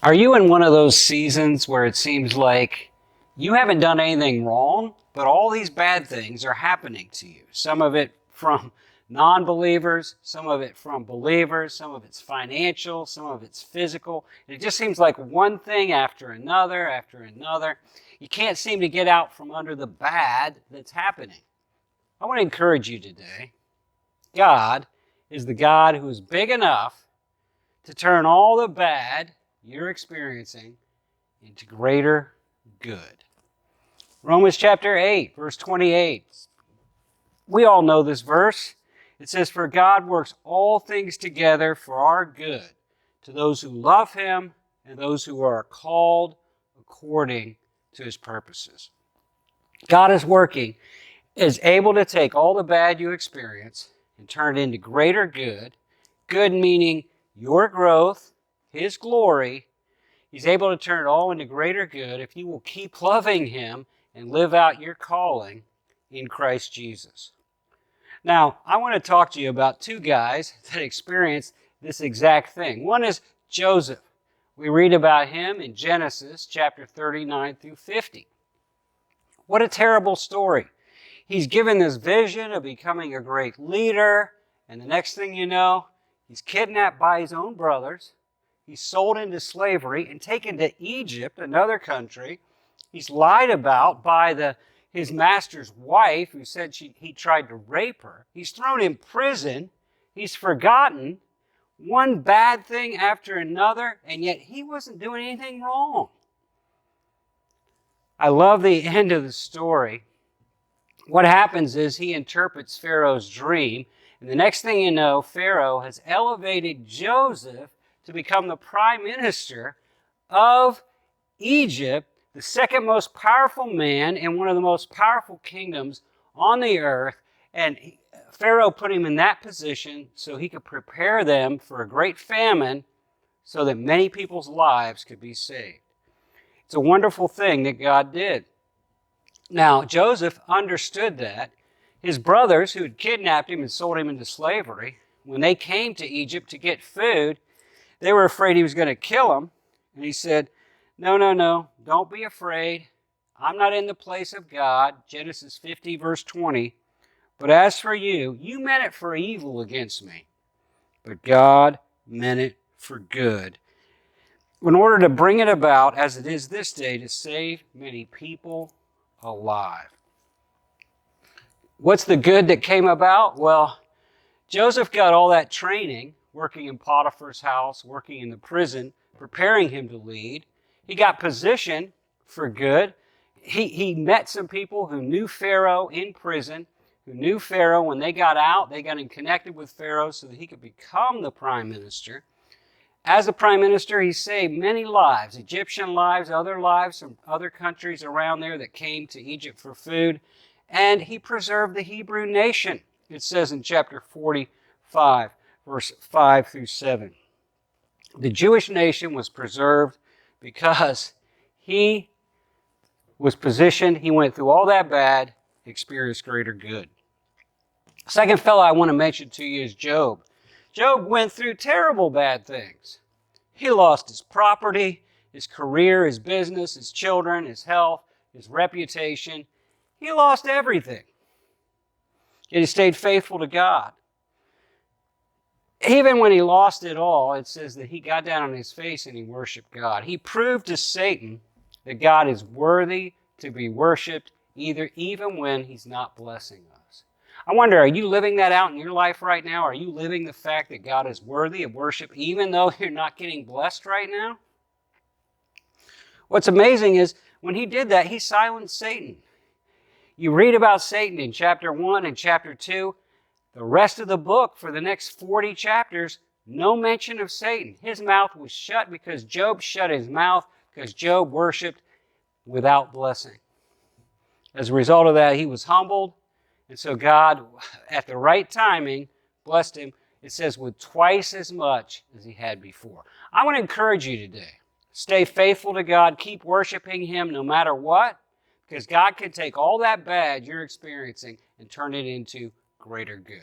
Are you in one of those seasons where it seems like you haven't done anything wrong, but all these bad things are happening to you? Some of it from non-believers, some of it from believers, some of it's financial, some of it's physical. It just seems like one thing after another, after another. You can't seem to get out from under the bad that's happening. I want to encourage you today. God is the God who is big enough to turn all the bad you're experiencing into greater good. Romans chapter 8, verse 28. We all know this verse. It says, "For God works all things together for our good, to those who love Him and those who are called according to His purposes." God is working, is able to take all the bad you experience and turn it into greater good. Good meaning your growth, His glory. He's able to turn it all into greater good if you will keep loving Him and live out your calling in Christ Jesus. Now, I want to talk to you about two guys that experienced this exact thing. One is Joseph. We read about him in Genesis chapter 39 through 50. What a terrible story. He's given this vision of becoming a great leader, and the next thing you know, he's kidnapped by his own brothers. He's sold into slavery and taken to Egypt, another country. He's lied about by his master's wife, who said he tried to rape her. He's thrown in prison. He's forgotten. One bad thing after another, and yet he wasn't doing anything wrong. I love the end of the story. What happens is he interprets Pharaoh's dream, and the next thing you know, Pharaoh has elevated Joseph to become the prime minister of Egypt, the second most powerful man in one of the most powerful kingdoms on the earth. And Pharaoh put him in that position so he could prepare them for a great famine so that many people's lives could be saved. It's a wonderful thing that God did. Now, Joseph understood that. His brothers, who had kidnapped him and sold him into slavery, when they came to Egypt to get food, they were afraid he was going to kill them. And he said, No, don't be afraid. I'm not in the place of God. Genesis 50, verse 20. But as for you, you meant it for evil against me, but God meant it for good, in order to bring it about, as it is this day, to save many people alive. What's the good that came about? Well, Joseph got all that training, working in Potiphar's house, working in the prison, preparing him to lead. He got positioned for good. He met some people who knew Pharaoh in prison, who knew Pharaoh. When they got out, they got him connected with Pharaoh so that he could become the prime minister. As the prime minister, he saved many lives, Egyptian lives from other countries around there that came to Egypt for food. And he preserved the Hebrew nation. It says in chapter 45, verse 5 through 7. The Jewish nation was preserved because he was positioned, he went through all that bad, experienced greater good. Second fellow I want to mention to you is Job. Job went through terrible bad things. He lost his property, his career, his business, his children, his health, his reputation. He lost everything. Yet he stayed faithful to God. Even when he lost it all, it says that he got down on his face and he worshiped God. He proved to Satan that God is worthy to be worshiped, even when he's not blessing us. I wonder, are you living that out in your life right now? Are you living the fact that God is worthy of worship even though you're not getting blessed right now? What's amazing is when he did that, he silenced Satan. You read about Satan in chapter 1 and chapter 2. The rest of the book, for the next 40 chapters, no mention of Satan. His mouth was shut because Job shut his mouth because Job worshiped without blessing. As a result of that, he was humbled. And so God, at the right timing, blessed him, it says, with twice as much as he had before. I want to encourage you today. Stay faithful to God. Keep worshiping Him no matter what, because God can take all that bad you're experiencing and turn it into greater good.